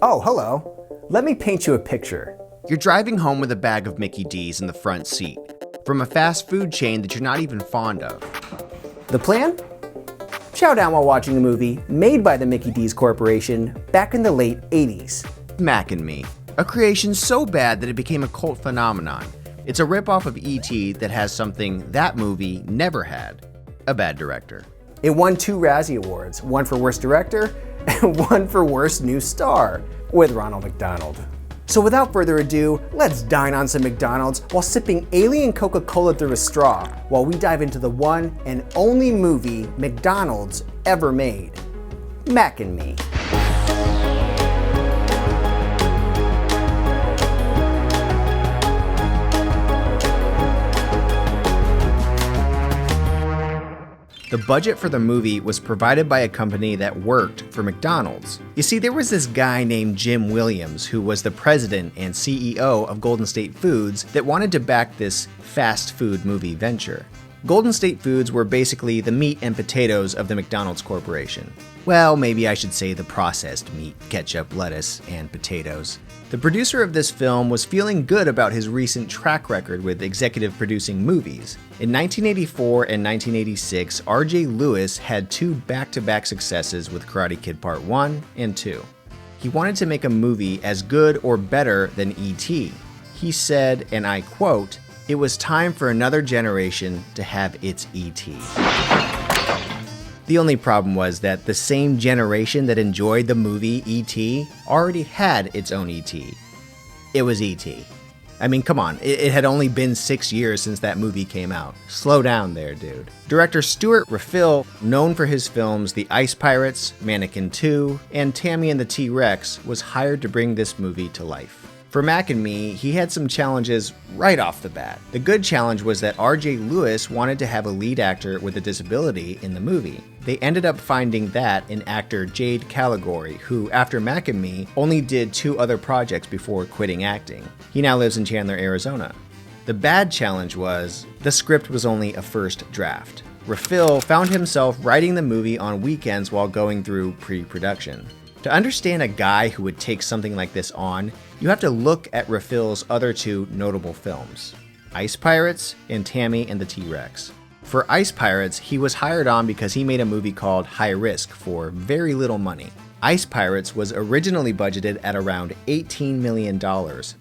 Oh, hello. Let me paint you a picture. You're driving home with a bag of Mickey D's in the front seat from a fast food chain that you're not even fond of. The plan? Chow down while watching a movie made by the Mickey D's Corporation back in the late 80s. Mac and Me, a creation so bad that it became a cult phenomenon. It's a ripoff of E.T. that has something that movie never had: a bad director. It won 2 Razzie Awards, one for Worst Director and one for Worst New Star, with Ronald McDonald. So without further ado, let's dine on some McDonald's while sipping alien Coca-Cola through a straw, while we dive into the one and only movie McDonald's ever made, Mac and Me. The budget for the movie was provided by a company that worked for McDonald's. You see, there was this guy named Jim Williams who was the president and CEO of Golden State Foods that wanted to back this fast food movie venture. Golden State Foods were basically the meat and potatoes of the McDonald's Corporation. Well, maybe I should say the processed meat, ketchup, lettuce, and potatoes. The producer of this film was feeling good about his recent track record with executive producing movies. In 1984 and 1986, R.J. Lewis had 2 back-to-back successes with Karate Kid Part 1 and 2. He wanted to make a movie as good or better than E.T. He said, and I quote, "It was time for another generation to have its E.T." The only problem was that the same generation that enjoyed the movie E.T. already had its own E.T. It was E.T. I mean, come on, it had only been 6 years since that movie came out. Slow down there, dude. Director Stuart Raffill, known for his films The Ice Pirates, Mannequin 2, and Tammy and the T-Rex, was hired to bring this movie to life. For Mac and Me, he had some challenges right off the bat. The good challenge was that R.J. Lewis wanted to have a lead actor with a disability in the movie. They ended up finding that in actor Jade Caligari, who, after Mac and Me, only did 2 other projects before quitting acting. He now lives in Chandler, Arizona. The bad challenge was the script was only a first draft. Raffill found himself writing the movie on weekends while going through pre-production. To understand a guy who would take something like this on, you have to look at Raffill's other 2 notable films, Ice Pirates and Tammy and the T-Rex. For Ice Pirates, he was hired on because he made a movie called High Risk for very little money. Ice Pirates was originally budgeted at around $18 million,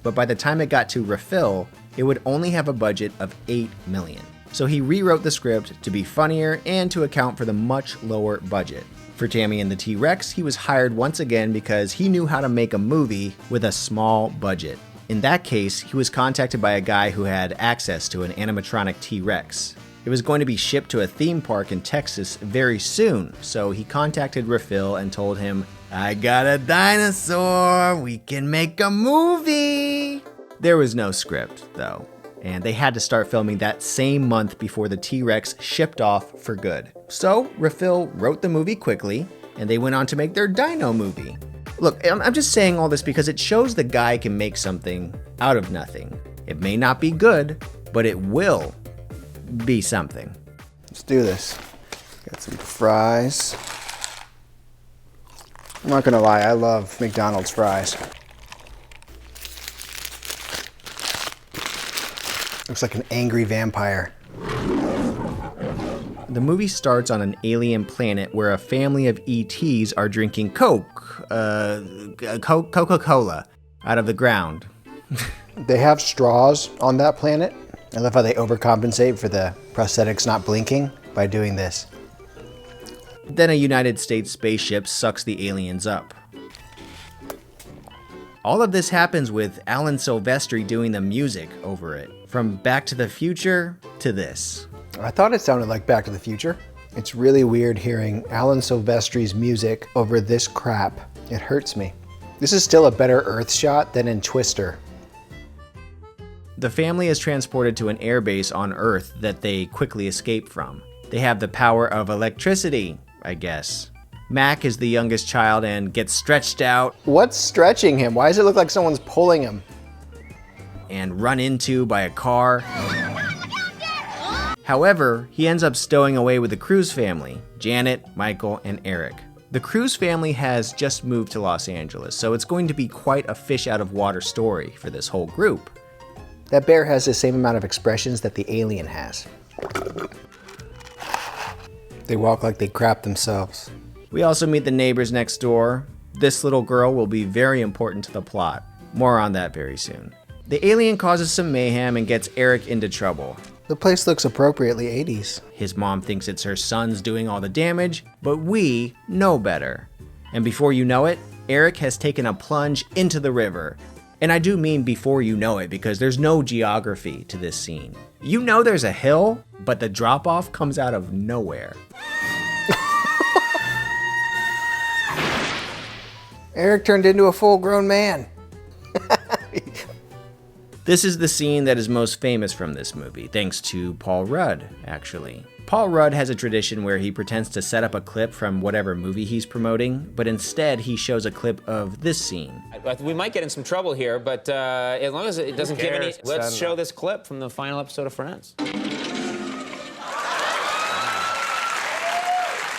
but by the time it got to Raffill, it would only have a budget of $8 million. So he rewrote the script to be funnier and to account for the much lower budget. For Tammy and the T-Rex, he was hired once again because he knew how to make a movie with a small budget. In that case, he was contacted by a guy who had access to an animatronic T-Rex. It was going to be shipped to a theme park in Texas very soon, so he contacted Raffill and told him, "I got a dinosaur, we can make a movie." There was no script, though, and they had to start filming that same month before the T-Rex shipped off for good. So Raffill wrote the movie quickly, and they went on to make their dino movie. Look, I'm just saying all this because it shows the guy can make something out of nothing. It may not be good, but it will be something. Let's do this. Got some fries. I'm not gonna lie, I love McDonald's fries. Looks like an angry vampire. The movie starts on an alien planet where a family of ETs are drinking Coca-Cola out of the ground. They have straws on that planet. I love how they overcompensate for the prosthetics not blinking by doing this. Then a United States spaceship sucks the aliens up. All of this happens with Alan Silvestri doing the music over it. From Back to the Future to this. I thought it sounded like Back to the Future. It's really weird hearing Alan Silvestri's music over this crap. It hurts me. This is still a better Earth shot than in Twister. The family is transported to an airbase on Earth that they quickly escape from. They have the power of electricity, I guess. Mac is the youngest child and gets stretched out. What's stretching him? Why does it look like someone's pulling him? And run into by a car. However, he ends up stowing away with the Cruz family, Janet, Michael, and Eric. The Cruz family has just moved to Los Angeles, so it's going to be quite a fish out of water story for this whole group. That bear has the same amount of expressions that the alien has. They walk like they crap themselves. We also meet the neighbors next door. This little girl will be very important to the plot. More on that very soon. The alien causes some mayhem and gets Eric into trouble. The place looks appropriately 80s. His mom thinks it's her son's doing all the damage, but we know better. And before you know it, Eric has taken a plunge into the river. And I do mean before you know it, because there's no geography to this scene. You know there's a hill, but the drop-off comes out of nowhere. Eric turned into a full-grown man. This is the scene that is most famous from this movie, thanks to Paul Rudd, actually. Paul Rudd has a tradition where he pretends to set up a clip from whatever movie he's promoting, but instead he shows a clip of this scene. We might get in some trouble here, but as long as it doesn't give any... Let's show this clip from the final episode of Friends.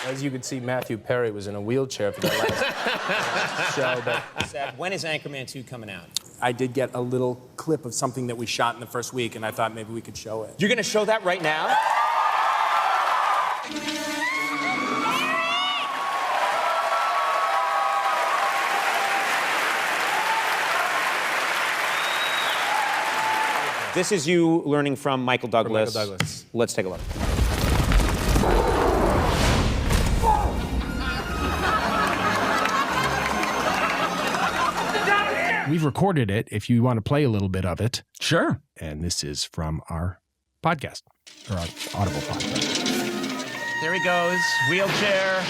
As you could see, Matthew Perry was in a wheelchair for the last show. But When is Anchorman 2 coming out? I did get a little clip of something that we shot in the first week, and I thought maybe we could show it. You're going to show that right now? This is you learning from Michael Douglas. Michael Douglas. Let's take a look. We've recorded it if you want to play a little bit of it. Sure. And this is from our podcast, or our Audible podcast. There he goes, wheelchair.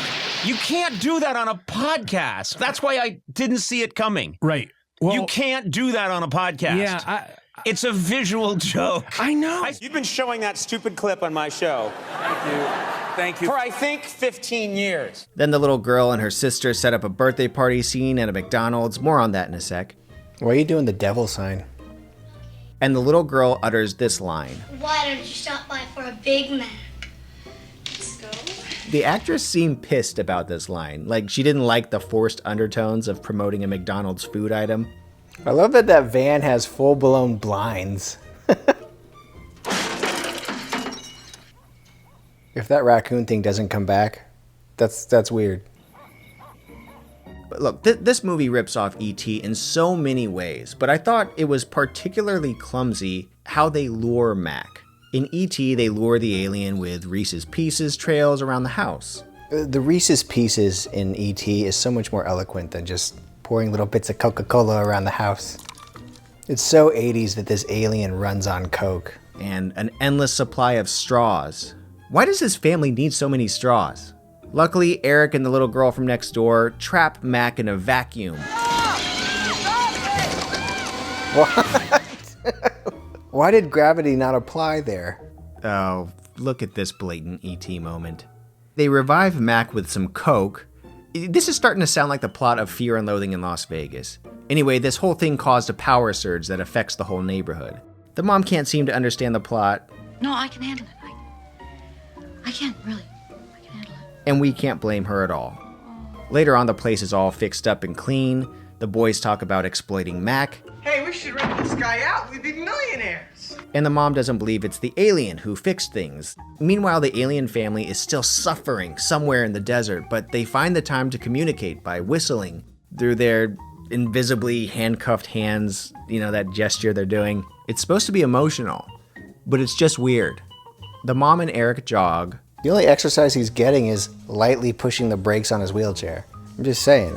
You can't do that on a podcast. That's why I didn't see it coming. Right. Well, You can't do that on a podcast. Yeah, It's a visual joke. I know. You've been showing that stupid clip on my show. Thank you. For, I think, 15 years. Then the little girl and her sister set up a birthday party scene at a McDonald's. More on that in a sec. Why are you doing the devil sign? And the little girl utters this line. Why don't you stop by for a Big Mac? Let's go. The actress seemed pissed about this line, like she didn't like the forced undertones of promoting a McDonald's food item. I love that that van has full-blown blinds. If that raccoon thing doesn't come back, that's weird. But look, this movie rips off E.T. in so many ways, but I thought it was particularly clumsy how they lure Mac. In E.T., they lure the alien with Reese's Pieces trails around the house. The Reese's Pieces in E.T. is so much more eloquent than just pouring little bits of Coca-Cola around the house. It's so 80s that this alien runs on Coke. And an endless supply of straws. Why does this family need so many straws? Luckily, Eric and the little girl from next door trap Mac in a vacuum. What? Why did gravity not apply there? Oh, look at this blatant E.T. moment. They revive Mac with some Coke. This is starting to sound like the plot of Fear and Loathing in Las Vegas. Anyway, this whole thing caused a power surge that affects the whole neighborhood. The mom can't seem to understand the plot. No, I can handle it. I can, really. I can handle it. And we can't blame her at all. Later on, the place is all fixed up and clean. The boys talk about exploiting Mac. Hey, we should rent this guy out. We'd be millionaires. And the mom doesn't believe it's the alien who fixed things. Meanwhile, the alien family is still suffering somewhere in the desert, but they find the time to communicate by whistling through their invisibly handcuffed hands, you know, that gesture they're doing. It's supposed to be emotional, but it's just weird. The mom and Eric jog. The only exercise he's getting is lightly pushing the brakes on his wheelchair. I'm just saying,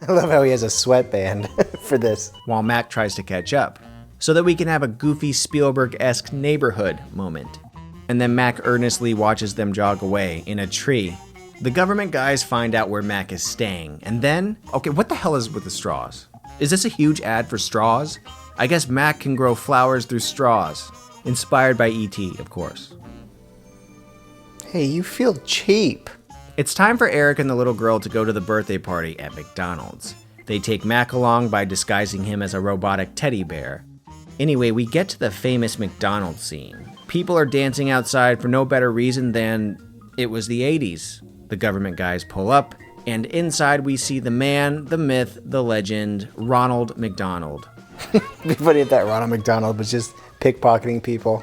I love how he has a sweatband for this. While Mac tries to catch up, so that we can have a goofy Spielberg-esque neighborhood moment. And then Mac earnestly watches them jog away in a tree. The government guys find out where Mac is staying, and then, okay, what the hell is with the straws? Is this a huge ad for straws? I guess Mac can grow flowers through straws. Inspired by E.T., of course. Hey, you feel cheap. It's time for Eric and the little girl to go to the birthday party at McDonald's. They take Mac along by disguising him as a robotic teddy bear. Anyway, we get to the famous McDonald's scene. People are dancing outside for no better reason than it was the 80s. The government guys pull up, And inside we see the man, the myth, the legend, Ronald McDonald. It'd be funny if that Ronald McDonald was just pickpocketing people.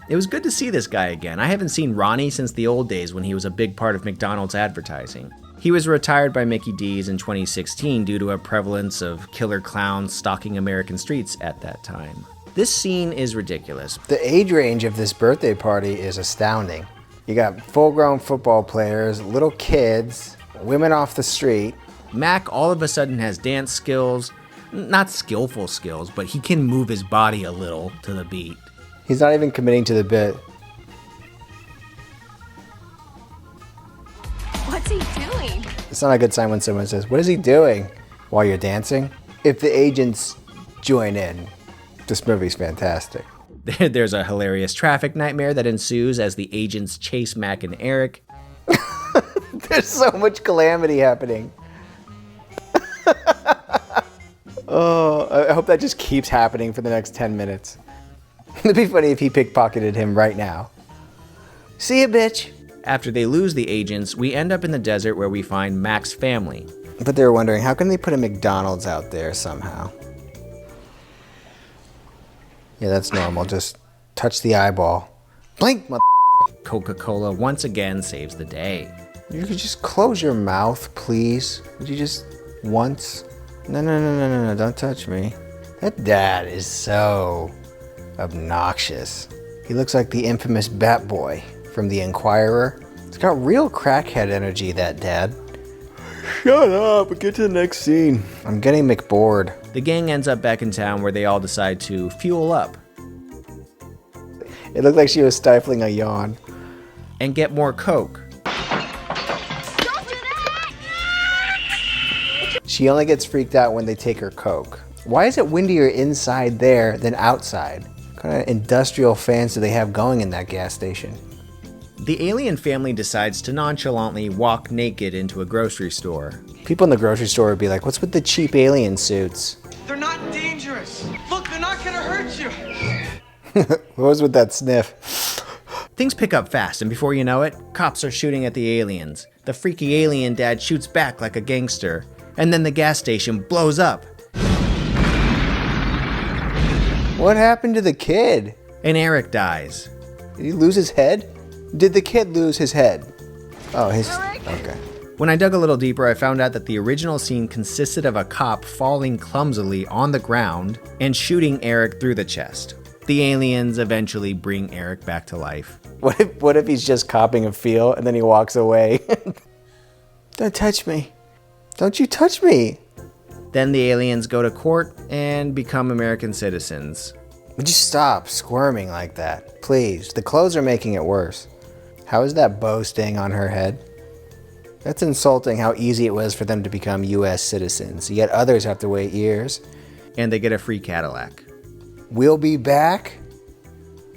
It was good to see this guy again. I haven't seen Ronnie since the old days when he was a big part of McDonald's advertising. He was retired by Mickey D's in 2016 due to a prevalence of killer clowns stalking American streets at that time. This scene is ridiculous. The age range of this birthday party is astounding. You got full-grown football players, little kids, women off the street. Mac all of a sudden has dance skills, not skillful skills, but he can move his body a little to the beat. He's not even committing to the bit. What's he doing? It's not a good sign when someone says, "What is he doing?" while you're dancing. If the agents join in, this movie's fantastic. There's a hilarious traffic nightmare that ensues as the agents chase Mac and Eric. There's so much calamity happening. Oh, I hope that just keeps happening for the next 10 minutes. It'd be funny if he pickpocketed him right now. See ya, bitch. After they lose the agents, we end up in the desert where we find Mac's family. But they're wondering, how can they put a McDonald's out there somehow? Yeah, that's normal. Just touch the eyeball. Blink, mother. Coca-Cola once again saves the day. You could just close your mouth, please. Would you just once? No, don't touch me. That dad is so obnoxious. He looks like the infamous Bat Boy from The Inquirer. He's got real crackhead energy, that dad. Shut up, get to the next scene. I'm getting McBored. The gang ends up back in town where they all decide to fuel up. It looked like she was stifling a yawn. And get more Coke. She only gets freaked out when they take her Coke. Why is it windier inside there than outside? What kind of industrial fans do they have going in that gas station? The alien family decides to nonchalantly walk naked into a grocery store. People in the grocery store would be like, what's with the cheap alien suits? They're not dangerous. Look, they're not gonna hurt you. What was with that sniff? Things pick up fast, and before you know it, cops are shooting at the aliens. The freaky alien dad shoots back like a gangster, and then the gas station blows up. What happened to the kid? And Eric dies. Did he lose his head? Did the kid lose his head? Oh, okay. When I dug a little deeper, I found out that the original scene consisted of a cop falling clumsily on the ground and shooting Eric through the chest. The aliens eventually bring Eric back to life. What if he's just copping a feel and then he walks away? Don't touch me. Don't you touch me. Then the aliens go to court and become American citizens. Would you stop squirming like that? Please, the clothes are making it worse. How is that bow staying on her head? That's insulting how easy it was for them to become US citizens, yet others have to wait years. And they get a free Cadillac. We'll be back?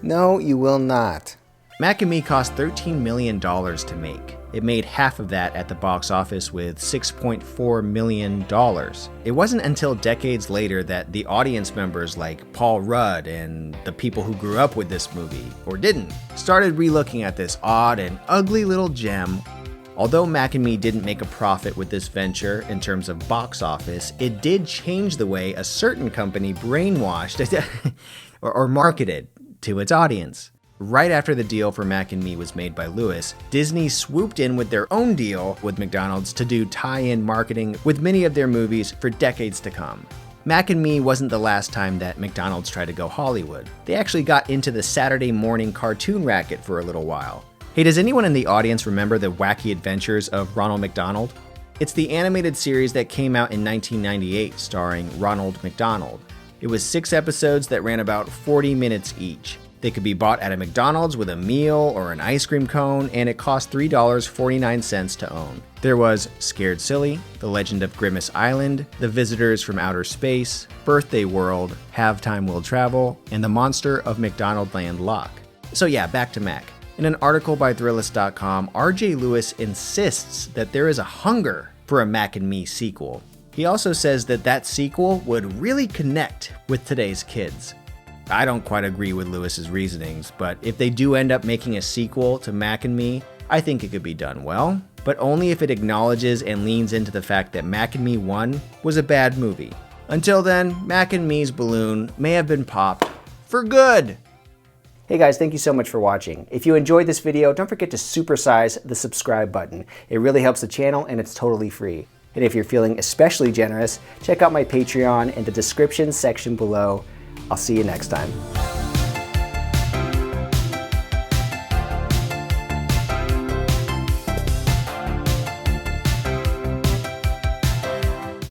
No, you will not. Mac and Me cost $13 million to make. It made half of that at the box office with $6.4 million. It wasn't until decades later that the audience members like Paul Rudd and the people who grew up with this movie, or didn't, started relooking at this odd and ugly little gem. Although Mac and Me didn't make a profit with this venture in terms of box office, it did change the way a certain company brainwashed or marketed to its audience. Right after the deal for Mac and Me was made by Lewis, Disney swooped in with their own deal with McDonald's to do tie-in marketing with many of their movies for decades to come. Mac and Me wasn't the last time that McDonald's tried to go Hollywood. They actually got into the Saturday morning cartoon racket for a little while. Hey, does anyone in the audience remember the wacky adventures of Ronald McDonald? It's the animated series that came out in 1998 starring Ronald McDonald. It was 6 episodes that ran about 40 minutes each. They could be bought at a McDonald's with a meal or an ice cream cone, and it cost $3.49 to own. There was Scared Silly, The Legend of Grimace Island, The Visitors from Outer Space, Birthday World, Have Time Will Travel, and The Monster of McDonaldland Lock. So yeah, back to Mac. In an article by Thrillist.com, RJ Lewis insists that there is a hunger for a Mac and Me sequel. He also says that that sequel would really connect with today's kids. I don't quite agree with Lewis's reasonings, but if they do end up making a sequel to Mac and Me, I think it could be done well. but only if it acknowledges and leans into the fact that Mac and Me 1 was a bad movie. Until then, Mac and Me's balloon may have been popped for good. Hey guys, thank you so much for watching. If you enjoyed this video, don't forget to supersize the subscribe button. It really helps the channel and it's totally free. And if you're feeling especially generous, check out my Patreon in the description section below. I'll see you next time.